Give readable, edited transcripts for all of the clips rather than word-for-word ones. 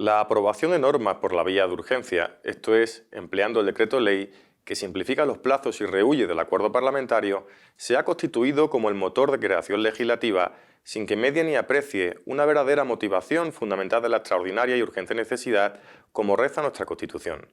La aprobación de normas por la vía de urgencia, esto es, empleando el decreto ley que simplifica los plazos y rehúye del acuerdo parlamentario, se ha constituido como el motor de creación legislativa sin que medie ni aprecie una verdadera motivación fundamentada en la extraordinaria y urgente necesidad, como reza nuestra Constitución.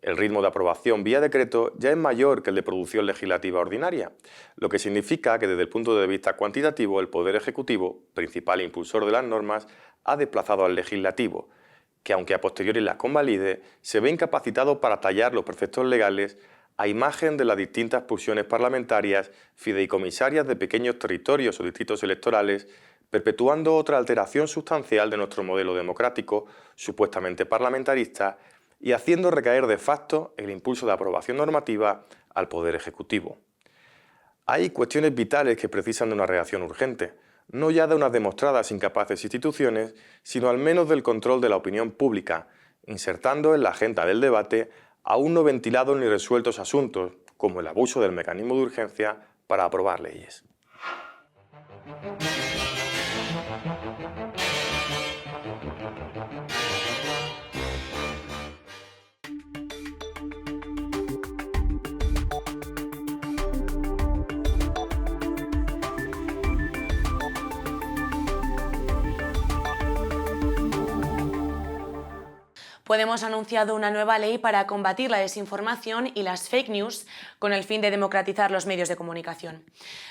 El ritmo de aprobación vía decreto ya es mayor que el de producción legislativa ordinaria, lo que significa que desde el punto de vista cuantitativo el Poder Ejecutivo, principal impulsor de las normas, ha desplazado al Legislativo, que aunque a posteriori las convalide, se ve incapacitado para tallar los preceptos legales a imagen de las distintas pulsiones parlamentarias fideicomisarias de pequeños territorios o distritos electorales, perpetuando otra alteración sustancial de nuestro modelo democrático, supuestamente parlamentarista, y haciendo recaer de facto el impulso de aprobación normativa al Poder Ejecutivo. Hay cuestiones vitales que precisan de una reacción urgente, no ya de unas demostradas incapaces instituciones, sino al menos del control de la opinión pública, insertando en la agenda del debate aún no ventilados ni resueltos asuntos, como el abuso del mecanismo de urgencia para aprobar leyes. Podemos ha anunciado una nueva ley para combatir la desinformación y las fake news con el fin de democratizar los medios de comunicación.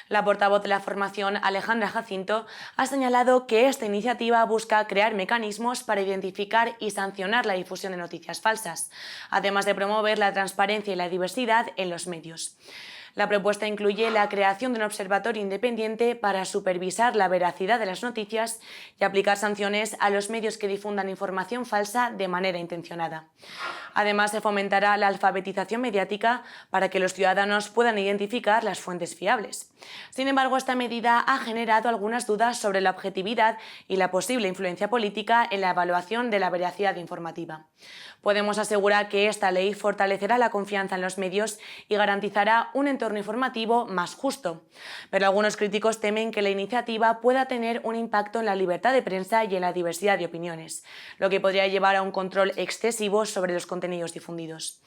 La portavoz de la formación, Alejandra Jacinto, ha señalado que esta iniciativa busca crear mecanismos para identificar y sancionar la difusión de noticias falsas, además de promover la transparencia y la diversidad en los medios. La propuesta incluye la creación de un observatorio independiente para supervisar la veracidad de las noticias y aplicar sanciones a los medios que difundan información falsa de manera intencionada. Además, se fomentará la alfabetización mediática para que los ciudadanos puedan identificar las fuentes fiables. Sin embargo, esta medida ha generado algunas dudas sobre la objetividad y la posible influencia política en la evaluación de la veracidad informativa. Podemos asegurar que esta ley fortalecerá la confianza en los medios y garantizará un entorno informativo más justo. Pero algunos críticos temen que la iniciativa pueda tener un impacto en la libertad de prensa y en la diversidad de opiniones, lo que podría llevar a un control excesivo sobre los contenidos difundidos.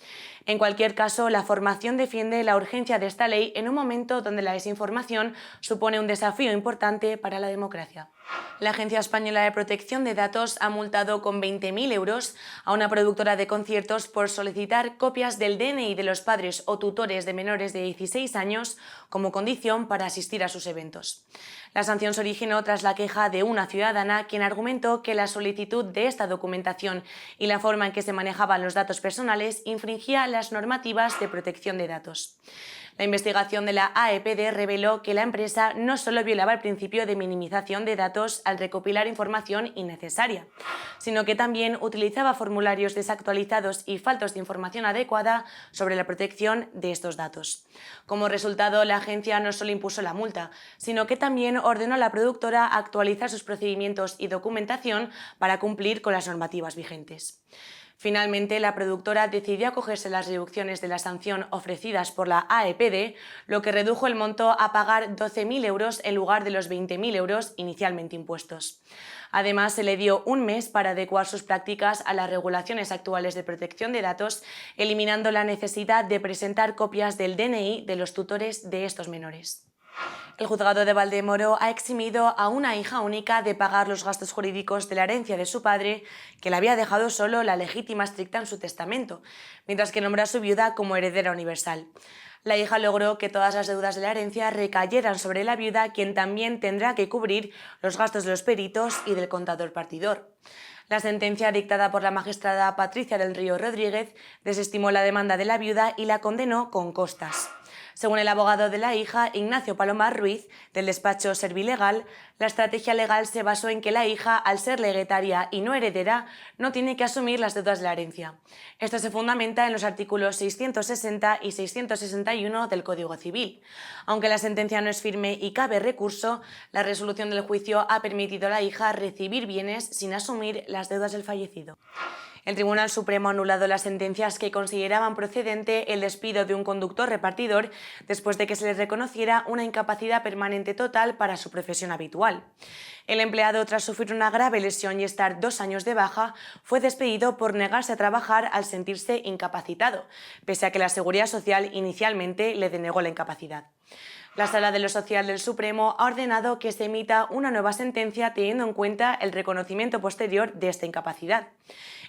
En cualquier caso, la formación defiende la urgencia de esta ley en un momento donde la desinformación supone un desafío importante para la democracia. La Agencia Española de Protección de Datos ha multado con 20.000 euros a una productora de conciertos por solicitar copias del DNI de los padres o tutores de menores de 16 años como condición para asistir a sus eventos. La sanción se originó tras la queja de una ciudadana quien argumentó que la solicitud de esta documentación y la forma en que se manejaban los datos personales infringía las normativas de protección de datos. La investigación de la AEPD reveló que la empresa no solo violaba el principio de minimización de datos al recopilar información innecesaria, sino que también utilizaba formularios desactualizados y faltos de información adecuada sobre la protección de estos datos. Como resultado, la agencia no solo impuso la multa, sino que también ordenó a la productora actualizar sus procedimientos y documentación para cumplir con las normativas vigentes. Finalmente, la productora decidió acogerse a las reducciones de la sanción ofrecidas por la AEPD, lo que redujo el monto a pagar 12.000 euros en lugar de los 20.000 euros inicialmente impuestos. Además, se le dio un mes para adecuar sus prácticas a las regulaciones actuales de protección de datos, eliminando la necesidad de presentar copias del DNI de los tutores de estos menores. El juzgado de Valdemoro ha eximido a una hija única de pagar los gastos jurídicos de la herencia de su padre, que le había dejado solo la legítima estricta en su testamento, mientras que nombró a su viuda como heredera universal. La hija logró que todas las deudas de la herencia recayeran sobre la viuda, quien también tendrá que cubrir los gastos de los peritos y del contador partidor. La sentencia dictada por la magistrada Patricia del Río Rodríguez desestimó la demanda de la viuda y la condenó con costas. Según el abogado de la hija, Ignacio Palomar Ruiz, del despacho Servilegal, la estrategia legal se basó en que la hija, al ser legataria y no heredera, no tiene que asumir las deudas de la herencia. Esto se fundamenta en los artículos 660 y 661 del Código Civil. Aunque la sentencia no es firme y cabe recurso, la resolución del juicio ha permitido a la hija recibir bienes sin asumir las deudas del fallecido. El Tribunal Supremo ha anulado las sentencias que consideraban procedente el despido de un conductor repartidor después de que se le reconociera una incapacidad permanente total para su profesión habitual. El empleado, tras sufrir una grave lesión y estar 2 años de baja, fue despedido por negarse a trabajar al sentirse incapacitado, pese a que la Seguridad Social inicialmente le denegó la incapacidad. La Sala de lo Social del Supremo ha ordenado que se emita una nueva sentencia teniendo en cuenta el reconocimiento posterior de esta incapacidad.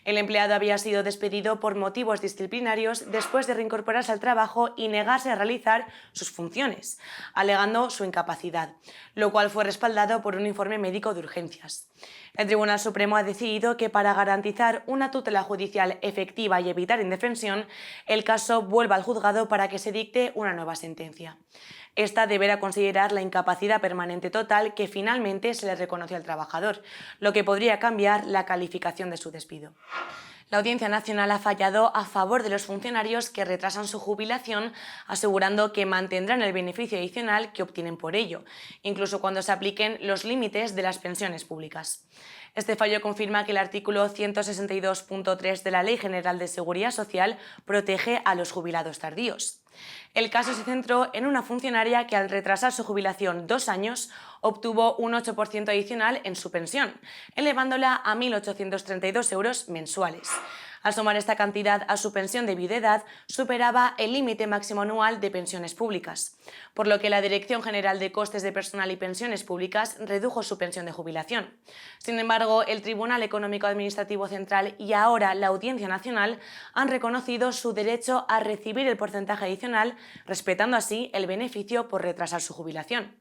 El empleado había sido despedido por motivos disciplinarios después de reincorporarse al trabajo y negarse a realizar sus funciones, alegando su incapacidad, lo cual fue respaldado por un informe médico de urgencias. El Tribunal Supremo ha decidido que para garantizar una tutela judicial efectiva y evitar indefensión, el caso vuelva al juzgado para que se dicte una nueva sentencia. Esta deberá considerar la incapacidad permanente total que finalmente se le reconoció al trabajador, lo que podría cambiar la calificación de su despido. La Audiencia Nacional ha fallado a favor de los funcionarios que retrasan su jubilación, asegurando que mantendrán el beneficio adicional que obtienen por ello, incluso cuando se apliquen los límites de las pensiones públicas. Este fallo confirma que el artículo 162.3 de la Ley General de Seguridad Social protege a los jubilados tardíos. El caso se centró en una funcionaria que al retrasar su jubilación 2 años obtuvo un 8% adicional en su pensión, elevándola a 1.832 euros mensuales. Al sumar esta cantidad a su pensión de viudedad, superaba el límite máximo anual de pensiones públicas, por lo que la Dirección General de Costes de Personal y Pensiones Públicas redujo su pensión de jubilación. Sin embargo, el Tribunal Económico Administrativo Central y ahora la Audiencia Nacional han reconocido su derecho a recibir el porcentaje adicional, respetando así el beneficio por retrasar su jubilación.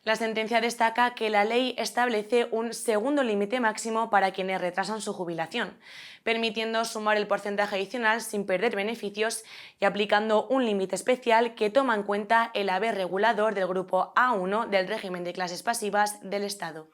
La sentencia destaca que la ley establece un segundo límite máximo para quienes retrasan su jubilación, permitiendo sumar el porcentaje adicional sin perder beneficios y aplicando un límite especial que toma en cuenta el haber regulador del grupo A1 del régimen de clases pasivas del Estado.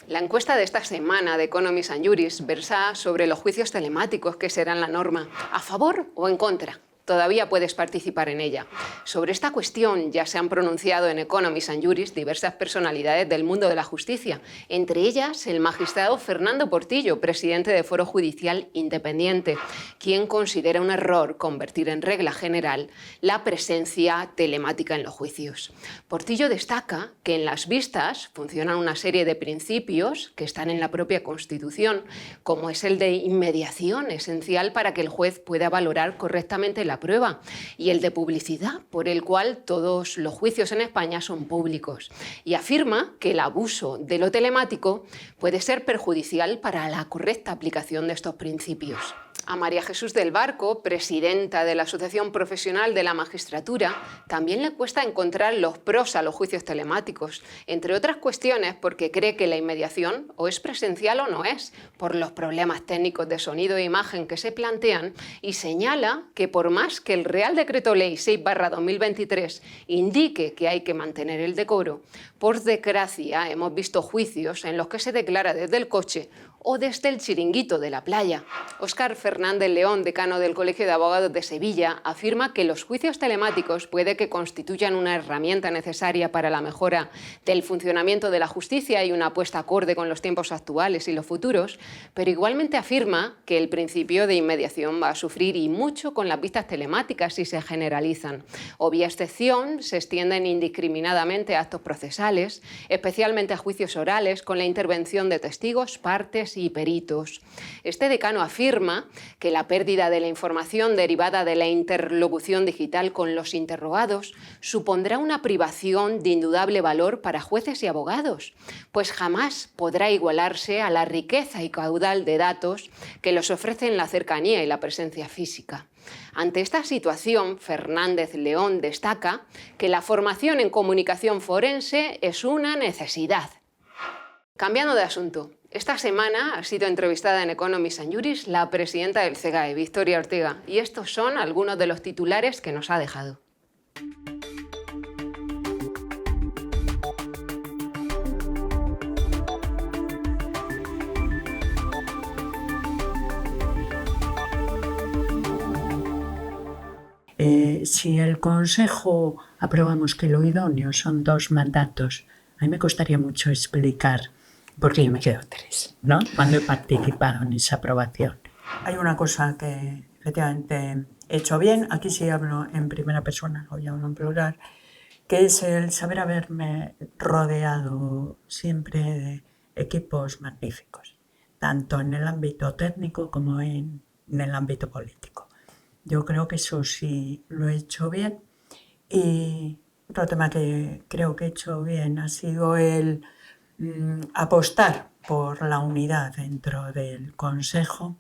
La encuesta de esta semana de Economists and Juris versa sobre los juicios telemáticos que serán la norma, ¿a favor o en contra? Todavía puedes participar en ella. Sobre esta cuestión ya se han pronunciado en Economists and Juris diversas personalidades del mundo de la justicia, entre ellas el magistrado Fernando Portillo, presidente de Foro Judicial Independiente, quien considera un error convertir en regla general la presencia telemática en los juicios. Portillo destaca que en las vistas funcionan una serie de principios que están en la propia Constitución, como es el de inmediación, esencial para que el juez pueda valorar correctamente la prueba, y el de publicidad, por el cual todos los juicios en España son públicos, y afirma que el abuso de lo telemático puede ser perjudicial para la correcta aplicación de estos principios. A María Jesús del Barco, presidenta de la Asociación Profesional de la Magistratura, también le cuesta encontrar los pros a los juicios telemáticos, entre otras cuestiones porque cree que la inmediación o es presencial o no es, por los problemas técnicos de sonido e imagen que se plantean, y señala que por más que el Real Decreto Ley 6/2023 indique que hay que mantener el decoro, por desgracia hemos visto juicios en los que se declara desde el coche o desde el chiringuito de la playa. Óscar Fernández León, decano del Colegio de Abogados de Sevilla, afirma que los juicios telemáticos puede que constituyan una herramienta necesaria para la mejora del funcionamiento de la justicia y una apuesta acorde con los tiempos actuales y los futuros, pero igualmente afirma que el principio de inmediación va a sufrir y mucho con las vistas telemáticas si se generalizan, o vía excepción se extienden indiscriminadamente a actos procesales, especialmente a juicios orales con la intervención de testigos, partes y peritos. Este decano afirma que la pérdida de la información derivada de la interlocución digital con los interrogados supondrá una privación de indudable valor para jueces y abogados, pues jamás podrá igualarse a la riqueza y caudal de datos que los ofrecen la cercanía y la presencia física. Ante esta situación, Fernández León destaca que la formación en comunicación forense es una necesidad. Cambiando de asunto, esta semana ha sido entrevistada en Economists and Juris la presidenta del CEGAE, Victoria Ortega, y estos son algunos de los titulares que nos ha dejado. Si el Consejo aprobamos que lo idóneo son 2 mandatos, a mí me costaría mucho explicar por qué yo me quedo 3, ¿no? Cuando he participado en esa aprobación. Hay una cosa que efectivamente he hecho bien, aquí sí hablo en primera persona, hoy hablo en plural, que es el saber haberme rodeado siempre de equipos magníficos, tanto en el ámbito técnico como en el ámbito político. Yo creo que eso sí lo he hecho bien. Y otro tema que creo que he hecho bien ha sido el apostar por la unidad dentro del Consejo,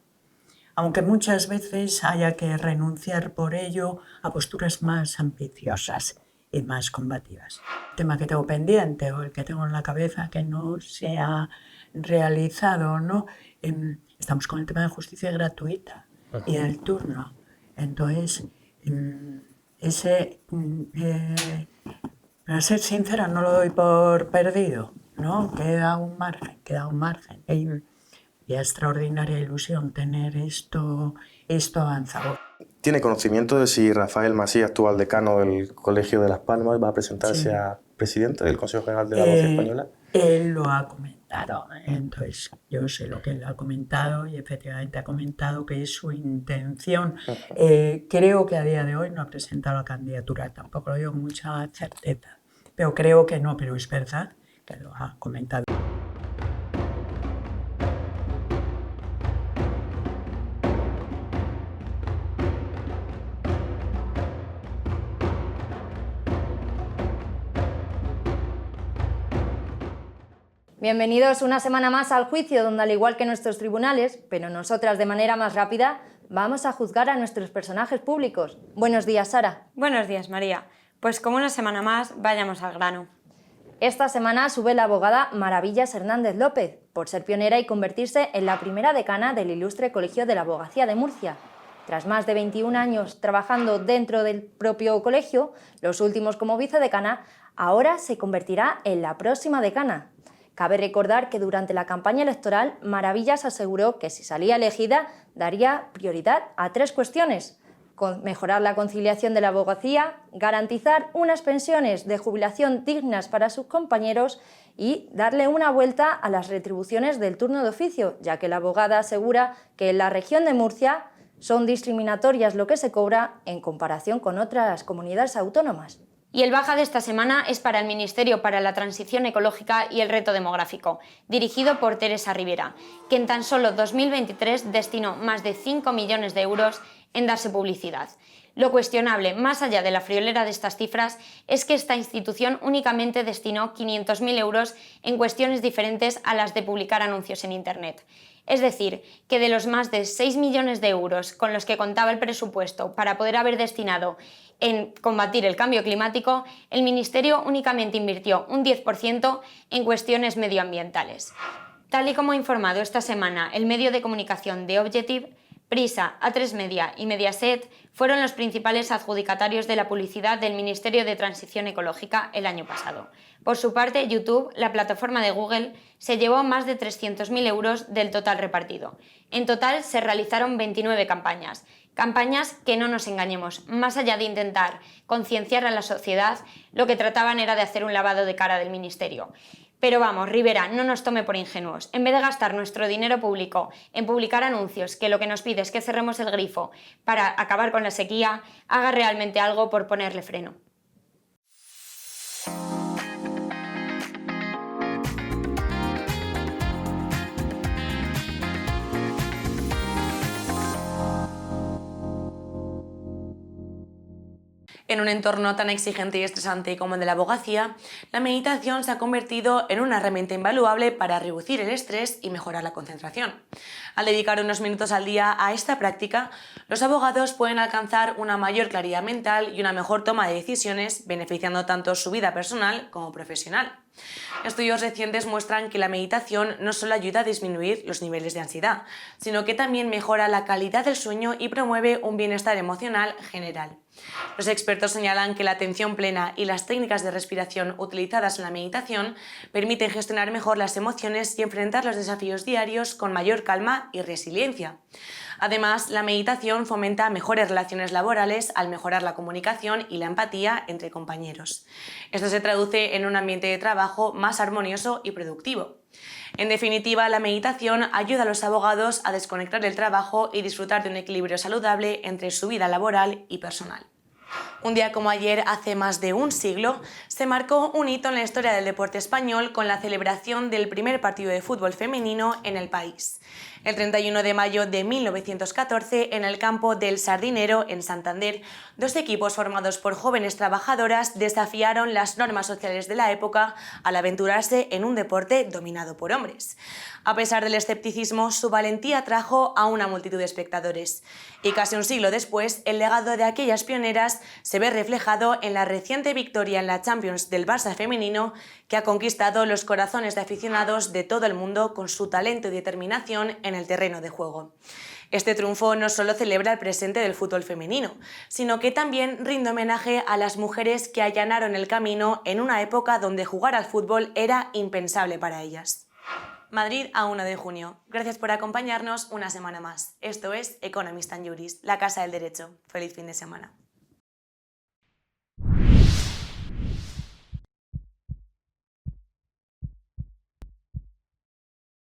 aunque muchas veces haya que renunciar por ello a posturas más ambiciosas y más combativas. El tema que tengo pendiente o el que tengo en la cabeza que no se ha realizado, ¿no? Estamos con el tema de justicia gratuita y el turno. Entonces, para ser sincera, no lo doy por perdido, ¿no? Queda un margen. Y extraordinaria ilusión tener esto avanzado. ¿Tiene conocimiento de si Rafael Masí, actual decano del Colegio de Las Palmas, va a presentarse a presidente del Consejo General de la Abogacía Española? Él lo ha comentado, entonces yo sé lo que él ha comentado y efectivamente ha comentado que es su intención. Creo que a día de hoy no ha presentado la candidatura, tampoco lo digo con mucha certeza, pero creo que no, pero es verdad que lo ha comentado. Bienvenidos una semana más al juicio, donde al igual que nuestros tribunales, pero nosotras de manera más rápida, vamos a juzgar a nuestros personajes públicos. Buenos días, Sara. Buenos días, María. Pues como una semana más, vayamos al grano. Esta semana sube la abogada Maravillas Hernández López, por ser pionera y convertirse en la primera decana del ilustre Colegio de la Abogacía de Murcia. Tras más de 21 años trabajando dentro del propio colegio, los últimos como vicedecana, ahora se convertirá en la próxima decana. Cabe recordar que durante la campaña electoral, Maravillas aseguró que si salía elegida daría prioridad a 3 cuestiones: mejorar la conciliación de la abogacía, garantizar unas pensiones de jubilación dignas para sus compañeros y darle una vuelta a las retribuciones del turno de oficio, ya que la abogada asegura que en la región de Murcia son discriminatorias lo que se cobra en comparación con otras comunidades autónomas. Y el baja de esta semana es para el Ministerio para la Transición Ecológica y el Reto Demográfico, dirigido por Teresa Rivera, que en tan solo 2023 destinó más de 5 millones de euros en darse publicidad. Lo cuestionable, más allá de la friolera de estas cifras, es que esta institución únicamente destinó 500.000 euros en cuestiones diferentes a las de publicar anuncios en Internet. Es decir, que de los más de 6 millones de euros con los que contaba el presupuesto para poder haber destinado en combatir el cambio climático, el Ministerio únicamente invirtió un 10% en cuestiones medioambientales. Tal y como ha informado esta semana el medio de comunicación The Objective, Prisa, A3 Media y Mediaset fueron los principales adjudicatarios de la publicidad del Ministerio de Transición Ecológica el año pasado. Por su parte, YouTube, la plataforma de Google, se llevó más de 300.000 euros del total repartido. En total se realizaron 29 campañas. Campañas que, no nos engañemos, más allá de intentar concienciar a la sociedad, lo que trataban era de hacer un lavado de cara del Ministerio. Pero vamos, Rivera, no nos tome por ingenuos. En vez de gastar nuestro dinero público en publicar anuncios que lo que nos pide es que cerremos el grifo para acabar con la sequía, haga realmente algo por ponerle freno. En un entorno tan exigente y estresante como el de la abogacía, la meditación se ha convertido en una herramienta invaluable para reducir el estrés y mejorar la concentración. Al dedicar unos minutos al día a esta práctica, los abogados pueden alcanzar una mayor claridad mental y una mejor toma de decisiones, beneficiando tanto su vida personal como profesional. Estudios recientes muestran que la meditación no solo ayuda a disminuir los niveles de ansiedad, sino que también mejora la calidad del sueño y promueve un bienestar emocional general. Los expertos señalan que la atención plena y las técnicas de respiración utilizadas en la meditación permiten gestionar mejor las emociones y enfrentar los desafíos diarios con mayor calma y resiliencia. Además, la meditación fomenta mejores relaciones laborales al mejorar la comunicación y la empatía entre compañeros. Esto se traduce en un ambiente de trabajo más armonioso y productivo. En definitiva, la meditación ayuda a los abogados a desconectar del trabajo y disfrutar de un equilibrio saludable entre su vida laboral y personal. Un día como ayer, hace más de un siglo, se marcó un hito en la historia del deporte español con la celebración del primer partido de fútbol femenino en el país. El 31 de mayo de 1914, en el campo del Sardinero, en Santander, dos equipos formados por jóvenes trabajadoras desafiaron las normas sociales de la época al aventurarse en un deporte dominado por hombres. A pesar del escepticismo, su valentía atrajo a una multitud de espectadores. Y casi un siglo después, el legado de aquellas pioneras se ve reflejado en la reciente victoria en la Champions del Barça femenino, que ha conquistado los corazones de aficionados de todo el mundo con su talento y determinación en el terreno de juego. Este triunfo no solo celebra el presente del fútbol femenino, sino que también rinde homenaje a las mujeres que allanaron el camino en una época donde jugar al fútbol era impensable para ellas. Madrid a 1 de junio. Gracias por acompañarnos una semana más. Esto es Economist & Juris, la Casa del Derecho. Feliz fin de semana.